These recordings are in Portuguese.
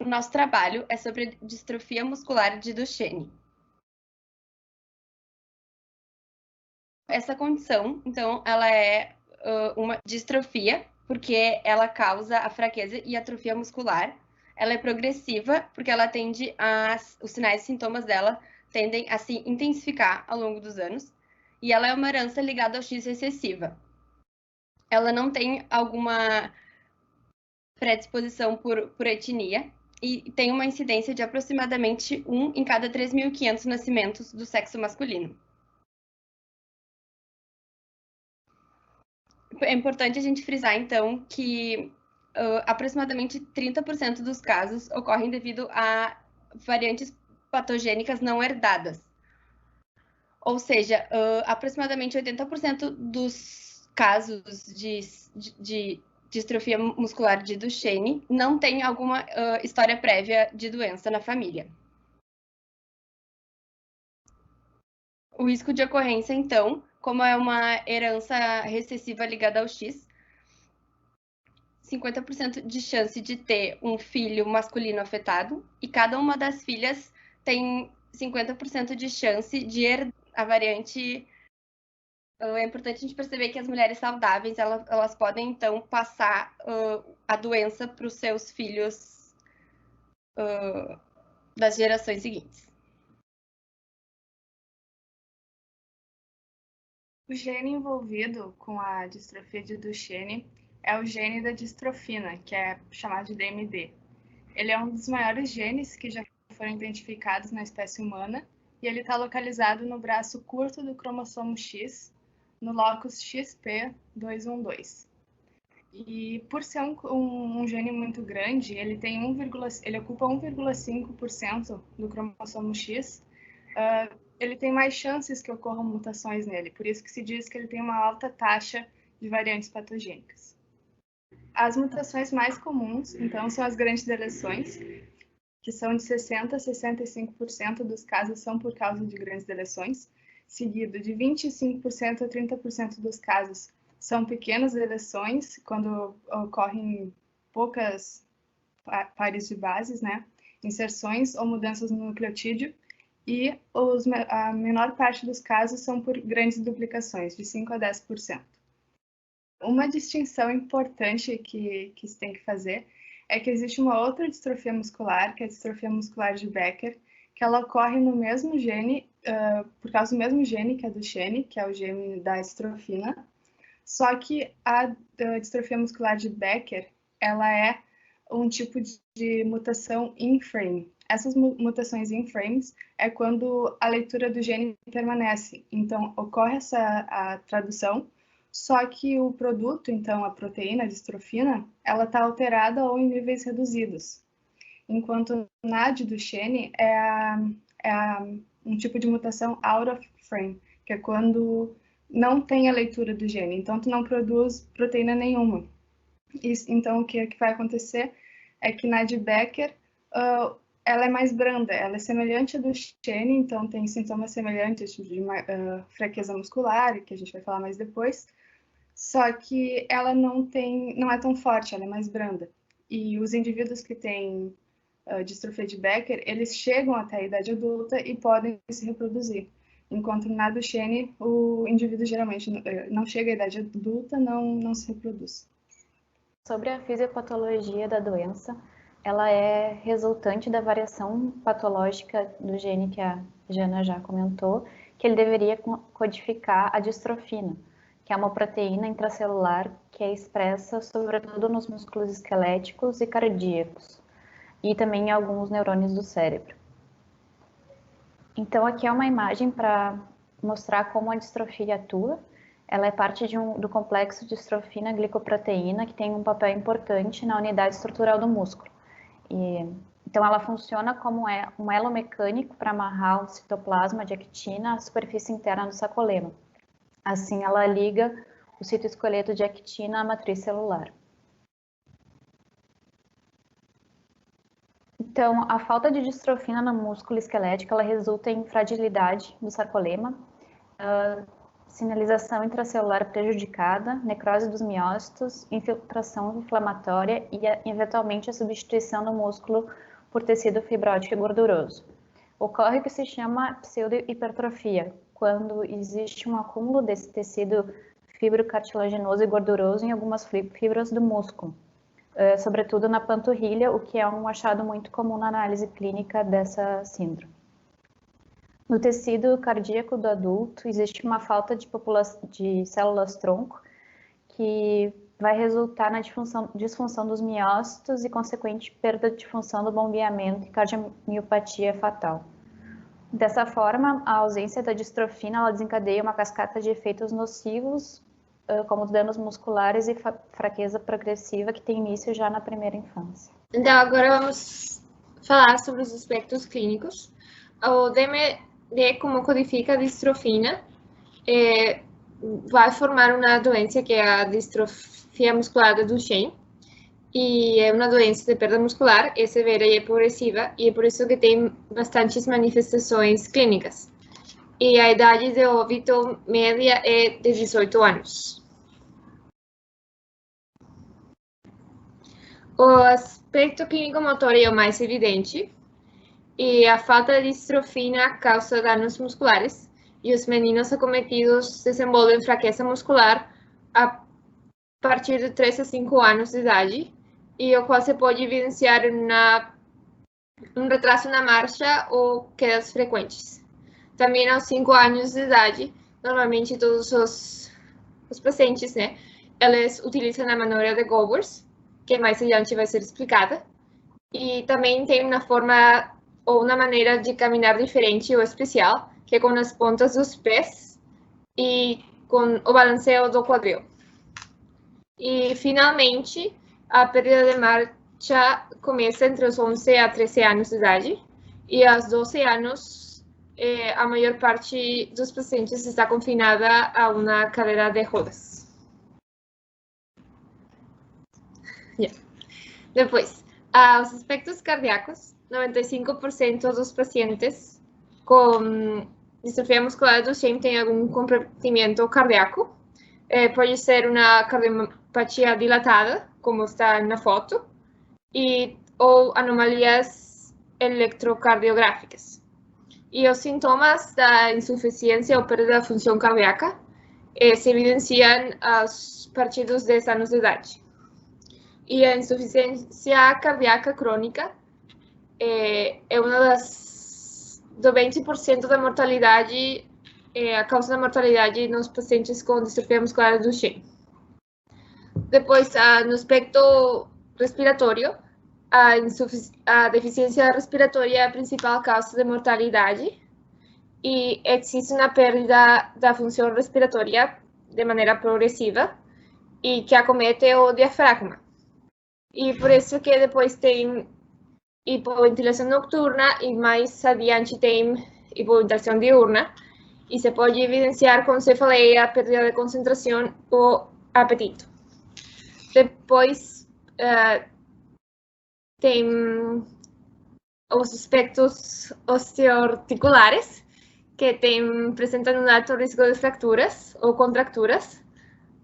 O nosso trabalho é sobre distrofia muscular de Duchenne. Essa condição, então, ela é uma distrofia, porque ela causa a fraqueza e atrofia muscular. Ela é progressiva, porque ela tende os sinais e sintomas dela tendem a se intensificar ao longo dos anos. E ela é uma herança ligada ao X recessiva. Ela não tem alguma predisposição por etnia e tem uma incidência de aproximadamente 1 em cada 3.500 nascimentos do sexo masculino. É importante a gente frisar, então, que aproximadamente 30% dos casos ocorrem devido a variantes patogênicas não herdadas. Ou seja, aproximadamente 80% dos casos de distrofia muscular de Duchenne não tem alguma história prévia de doença na família. O risco de ocorrência, então, como é uma herança recessiva ligada ao X, 50% de chance de ter um filho masculino afetado e cada uma das filhas tem 50% de chance de herdar a variante. É importante a gente perceber que as mulheres saudáveis, elas podem, então, passar a doença para os seus filhos das gerações seguintes. O gene envolvido com a distrofia de Duchenne é o gene da distrofina, que é chamado de DMD. Ele é um dos maiores genes que já foram identificados na espécie humana e ele está localizado no braço curto do cromossomo X, no locus XP212. E por ser um gene muito grande, ele ocupa 1,5% do cromossomo X, ele tem mais chances que ocorram mutações nele, por isso que se diz que ele tem uma alta taxa de variantes patogênicas. As mutações mais comuns, então, são as grandes deleções, que são de 60% a 65% dos casos são por causa de grandes deleções, seguido de 25% a 30% dos casos são pequenas deleções, quando ocorrem poucas pares de bases, né? Inserções ou mudanças no nucleotídeo, e a menor parte dos casos são por grandes duplicações, de 5% a 10%. Uma distinção importante que se tem que fazer é que existe uma outra distrofia muscular, que é a distrofia muscular de Becker, que ela ocorre no mesmo gene, por causa do mesmo gene que a Duchenne, que é o gene da distrofina, só que a distrofia muscular de Becker, ela é um tipo de mutação in-frame. Essas mutações in-frames é quando a leitura do gene permanece. Então, ocorre a tradução, só que o produto, então, a proteína, a distrofina, ela está alterada ou em níveis reduzidos. Enquanto na de Duchenne um tipo de mutação out of frame, que é quando não tem a leitura do gene, então tu não produz proteína nenhuma. Então, o que vai acontecer é que na de Becker, ela é mais branda, ela é semelhante à do Duchenne, então tem sintomas semelhantes de fraqueza muscular, que a gente vai falar mais depois, só que ela não é tão forte, ela é mais branda. E os indivíduos que têm distrofia de Becker, eles chegam até a idade adulta e podem se reproduzir. Enquanto na Duchenne, o indivíduo geralmente não chega à idade adulta, não se reproduz. Sobre a fisiopatologia da doença, ela é resultante da variação patológica do gene que a Jana já comentou, que ele deveria codificar a distrofina, que é uma proteína intracelular que é expressa sobretudo nos músculos esqueléticos e cardíacos, e também em alguns neurônios do cérebro. Então, aqui é uma imagem para mostrar como a distrofia atua. Ela é parte do complexo distrofina-glicoproteína, que tem um papel importante na unidade estrutural do músculo. Então, ela funciona como um elo mecânico para amarrar o citoplasma de actina à superfície interna do sacolema. Assim, ela liga o citoesqueleto de actina à matriz celular. Então, a falta de distrofina no músculo esquelético, ela resulta em fragilidade do sarcolema, sinalização intracelular prejudicada, necrose dos miócitos, infiltração inflamatória e, eventualmente, a substituição do músculo por tecido fibrótico e gorduroso. Ocorre o que se chama pseudohipertrofia, quando existe um acúmulo desse tecido fibrocartilaginoso e gorduroso em algumas fibras do músculo, sobretudo na panturrilha, o que é um achado muito comum na análise clínica dessa síndrome. No tecido cardíaco do adulto, existe uma falta de células-tronco, que vai resultar na disfunção dos miócitos e consequente perda de função do bombeamento e cardiomiopatia fatal. Dessa forma, a ausência da distrofina ela desencadeia uma cascata de efeitos nocivos, como danos musculares e fraqueza progressiva, que tem início já na primeira infância. Então, agora vamos falar sobre os aspectos clínicos. O DMD, como codifica a distrofina, vai formar uma doença que é a distrofia muscular da Duchenne, e é uma doença de perda muscular, é severa e é progressiva, e é por isso que tem bastantes manifestações clínicas. E a idade de óbito média é de 18 anos. O aspecto clínico-motor é o mais evidente, e a falta de distrofina causa danos musculares, e os meninos acometidos desenvolvem fraqueza muscular a partir de 3 a 5 anos de idade, e o qual se pode evidenciar um retraso na marcha ou quedas frequentes. Também aos 5 anos de idade, normalmente todos os pacientes, né, eles utilizam a manobra de Gowers, que mais adiante vai ser explicada, e também tem uma forma ou uma maneira de caminhar diferente ou especial, que é com as pontas dos pés e com o balanceio do quadril. E, finalmente, a perda de marcha começa entre os 11 a 13 anos de idade, e aos 12 anos, a maior parte dos pacientes está confinada a uma cadeira de rodas. Depois, os aspectos cardíacos, 95% dos pacientes com distrofia muscular do Duchenne têm algum comprometimento cardíaco. Pode ser uma cardiopatia dilatada, como está na foto, ou anomalias eletrocardiográficas. E os sintomas da insuficiência ou perda da função cardíaca se evidenciam a partir dos 10 anos de idade. E a insuficiência cardíaca crônica é uma do 20% da mortalidade, a causa da mortalidade nos pacientes com distrofia muscular do Duchenne. Depois, no aspecto respiratório, a deficiência respiratória é a principal causa de mortalidade, e existe uma perda da função respiratória de maneira progressiva e que acomete o diafragma. E por isso que depois tem hipoventilação noturna e mais adiante tem hipoventilação diurna, e se pode evidenciar com cefaleia, perda de concentração ou apetite. Depois tem os aspectos osteoarticulares, que apresentam um alto risco de fraturas ou contracturas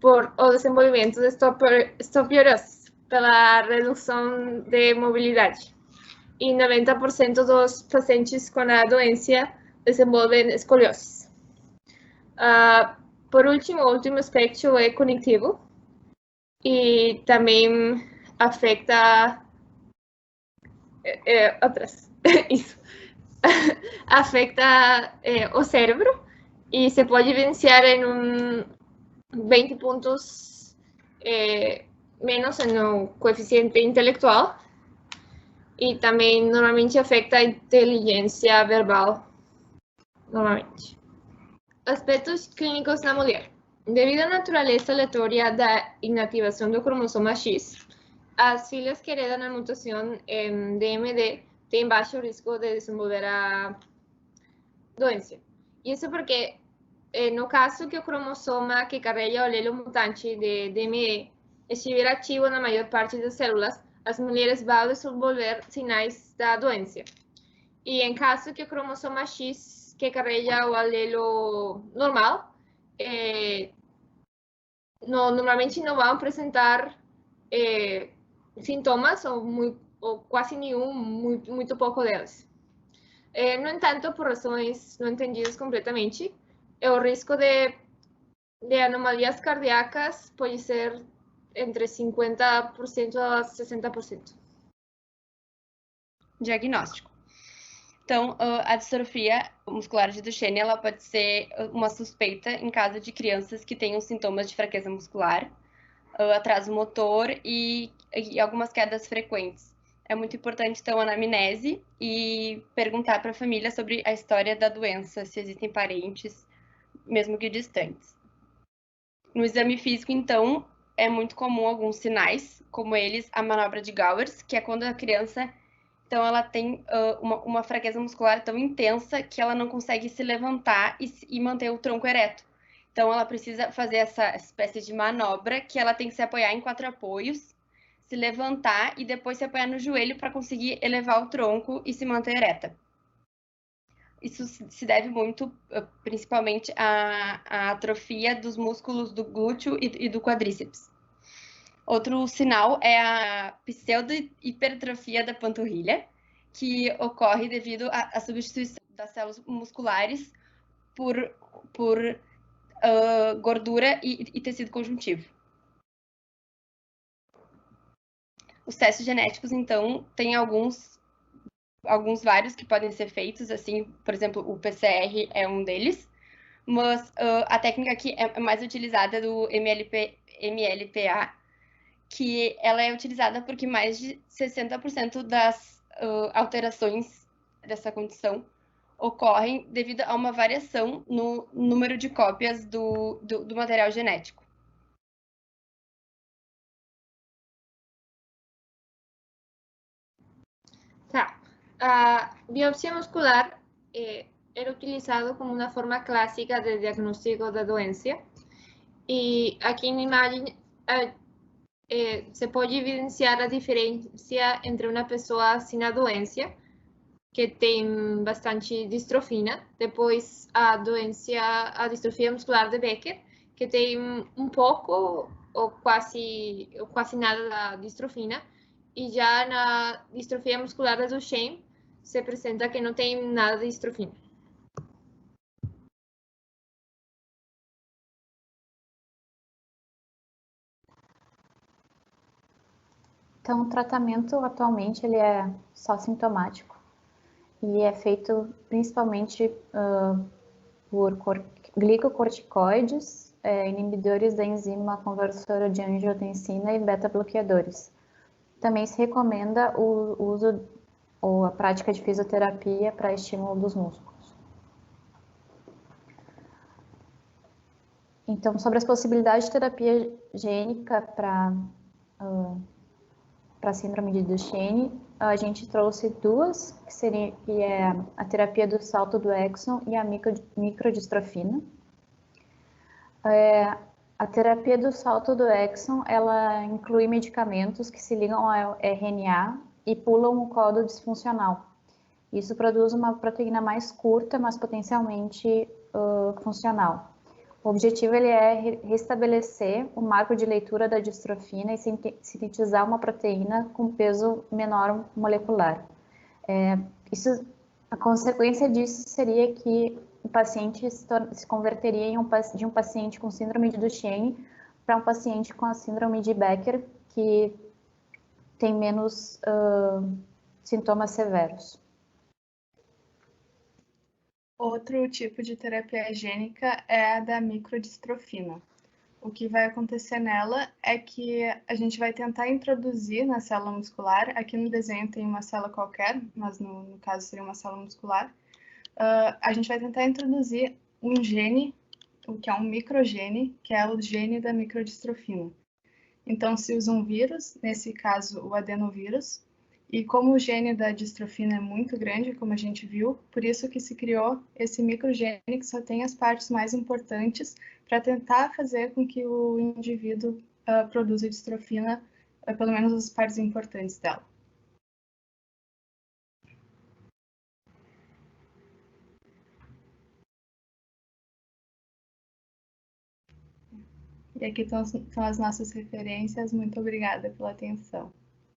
por o desenvolvimento de osteoporose pela redução de mobilidade. E 90% dos pacientes com a doença desenvolvem escoliose. Por último, o último aspecto é cognitivo, e também afeta afeta o cérebro, e se pode evidenciar em 20 pontos menos no coeficiente intelectual, e também normalmente afeta a inteligência verbal, normalmente. Aspectos clínicos na mulher. Devido à natureza aleatória da inativação do cromossoma X, as filhas que heredam a mutação em DMD têm baixo risco de desenvolver a doença. Isso porque, no caso que o cromossoma que carrega o alelo mutante de DMD estiver ativo na maior parte das células, as mulheres vão desenvolver sinais da doença. E em caso que o cromossoma X que carrega o alelo normal, normalmente não vão apresentar sintomas ou ou quase nenhum, muito pouco delas. No entanto, por razões não entendidas completamente, o risco de anomalias cardíacas pode ser entre 50% a 60%. Diagnóstico. Então, a distrofia muscular de Duchenne, ela pode ser uma suspeita em caso de crianças que tenham sintomas de fraqueza muscular, atraso motor e algumas quedas frequentes. É muito importante, então, a anamnese e perguntar para a família sobre a história da doença, se existem parentes, mesmo que distantes. No exame físico, então, é muito comum alguns sinais, como eles, a manobra de Gowers, que é quando a criança, então, ela tem uma fraqueza muscular tão intensa que ela não consegue se levantar e manter o tronco ereto. Então, ela precisa fazer essa espécie de manobra que ela tem que se apoiar em 4 apoios, se levantar e depois se apoiar no joelho para conseguir elevar o tronco e se manter ereta. Isso se deve muito, principalmente, à atrofia dos músculos do glúteo e do quadríceps. Outro sinal é a pseudo-hipertrofia da panturrilha, que ocorre devido à substituição das células musculares por gordura e tecido conjuntivo. Os testes genéticos, então, tem alguns vários que podem ser feitos, assim, por exemplo, o PCR é um deles, mas a técnica que é mais utilizada do MLPA, que ela é utilizada porque mais de 60% das alterações dessa condição ocorrem devido a uma variação no número de cópias do material genético. Tá. A biopsia muscular era utilizado como uma forma clássica de diagnóstico da doença. E aqui na imagem se pode evidenciar a diferença entre uma pessoa sem a doença, que tem bastante distrofina, depois a distrofia muscular de Becker, que tem um pouco ou quase nada da distrofina, e já na distrofia muscular de Duchenne se apresenta que não tem nada de distrofina. Então, o tratamento atualmente ele é só sintomático e é feito principalmente por glicocorticoides, inibidores da enzima conversora de angiotensina e beta-bloqueadores. Também se recomenda o uso ou a prática de fisioterapia para estímulo dos músculos. Então, sobre as possibilidades de terapia gênica para síndrome de Duchenne, a gente trouxe duas, que é a terapia do salto do Exon e a microdistrofina. A terapia do salto do Exon, ela inclui medicamentos que se ligam ao RNA e pulam o códo disfuncional. Isso produz uma proteína mais curta, mas potencialmente funcional. O objetivo ele é restabelecer o marco de leitura da distrofina e sintetizar uma proteína com peso menor molecular. A consequência disso seria que o paciente se converteria de um paciente com síndrome de Duchenne para um paciente com a síndrome de Becker, que tem menos sintomas severos. Outro tipo de terapia gênica é a da microdistrofina. O que vai acontecer nela é que a gente vai tentar introduzir na célula muscular, aqui no desenho tem uma célula qualquer, mas no caso seria uma célula muscular, a gente vai tentar introduzir um gene, o que é um microgene, que é o gene da microdistrofina. Então se usa um vírus, nesse caso o adenovírus, e como o gene da distrofina é muito grande, como a gente viu, por isso que se criou esse microgene que só tem as partes mais importantes para tentar fazer com que o indivíduo produza distrofina, pelo menos as partes importantes dela. E aqui estão as nossas referências. Muito obrigada pela atenção.